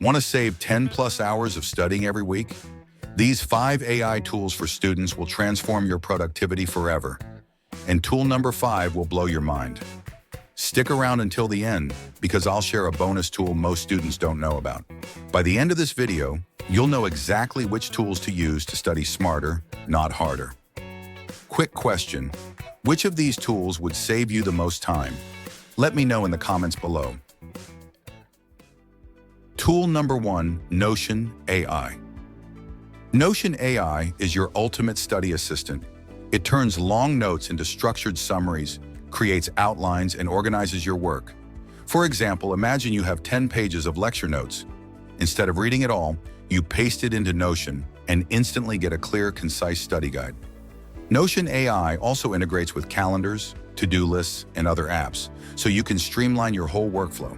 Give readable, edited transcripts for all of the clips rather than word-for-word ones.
Want to save 10 plus hours of studying every week? These 5 AI tools for students will transform your productivity forever. And tool number 5 will blow your mind. Stick around until the end because I'll share a bonus tool most students don't know about. By the end of this video, you'll know exactly which tools to use to study smarter, not harder. Quick question, which of these tools would save you the most time? Let me know in the comments below. Tool number 1, Notion AI. Notion AI is your ultimate study assistant. It turns long notes into structured summaries, creates outlines, and organizes your work. For example, imagine you have 10 pages of lecture notes. Instead of reading it all, you paste it into Notion and instantly get a clear, concise study guide. Notion AI also integrates with calendars, to-do lists, and other apps, so you can streamline your whole workflow.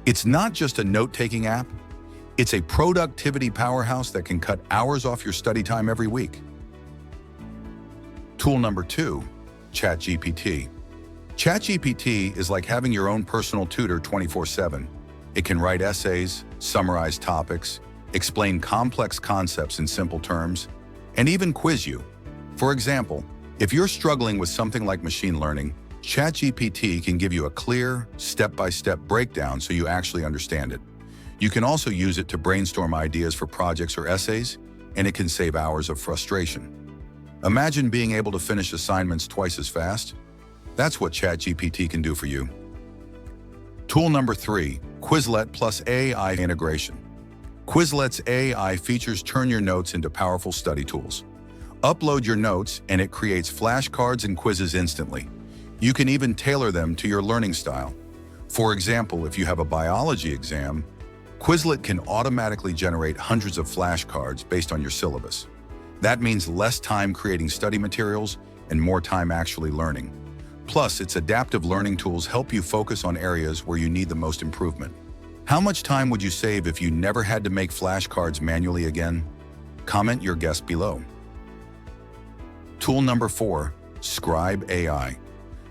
It's not just a note-taking app, it's a productivity powerhouse that can cut hours off your study time every week. Tool number 2, ChatGPT. ChatGPT is like having your own personal tutor 24/7. It can write essays, summarize topics, explain complex concepts in simple terms, and even quiz you. For example, if you're struggling with something like machine learning, ChatGPT can give you a clear, step-by-step breakdown so you actually understand it. You can also use it to brainstorm ideas for projects or essays, and it can save hours of frustration. Imagine being able to finish assignments twice as fast. That's what ChatGPT can do for you. Tool number 3, Quizlet Plus AI integration. Quizlet's AI features turn your notes into powerful study tools. Upload your notes and it creates flashcards and quizzes instantly. You can even tailor them to your learning style. For example, if you have a biology exam, Quizlet can automatically generate hundreds of flashcards based on your syllabus. That means less time creating study materials and more time actually learning. Plus, its adaptive learning tools help you focus on areas where you need the most improvement. How much time would you save if you never had to make flashcards manually again? Comment your guess below. Tool number 4, Scribe AI.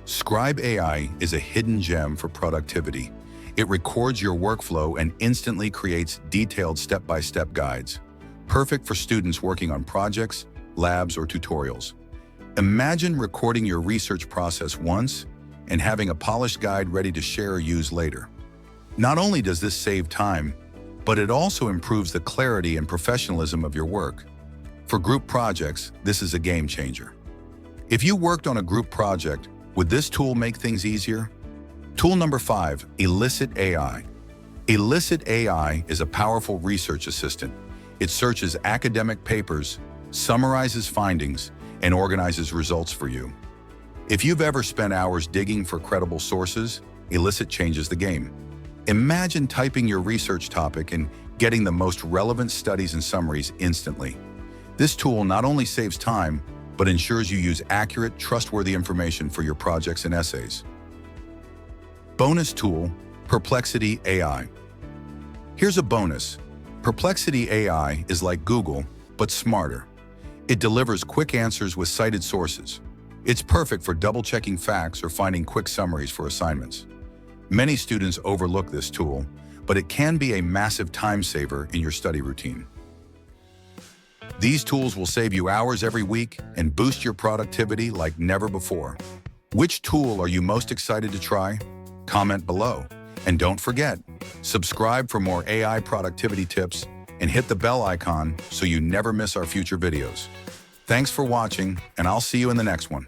Scribe AI is a hidden gem for productivity. It records your workflow and instantly creates detailed step-by-step guides, perfect for students working on projects, labs, or tutorials. Imagine recording your research process once and having a polished guide ready to share or use later. Not only does this save time, but it also improves the clarity and professionalism of your work. For group projects, this is a game changer. If you worked on a group project, would this tool make things easier? Tool number 5, Elicit AI. Elicit AI is a powerful research assistant. It searches academic papers, summarizes findings, and organizes results for you. If you've ever spent hours digging for credible sources, Elicit changes the game. Imagine typing your research topic and getting the most relevant studies and summaries instantly. This tool not only saves time, but ensures you use accurate, trustworthy information for your projects and essays. Bonus tool, Perplexity AI. Here's a bonus. Perplexity AI is like Google, but smarter. It delivers quick answers with cited sources. It's perfect for double-checking facts or finding quick summaries for assignments. Many students overlook this tool, but it can be a massive time saver in your study routine. These tools will save you hours every week and boost your productivity like never before. Which tool are you most excited to try? Comment below. And don't forget, subscribe for more AI productivity tips and hit the bell icon so you never miss our future videos. Thanks for watching, and I'll see you in the next one.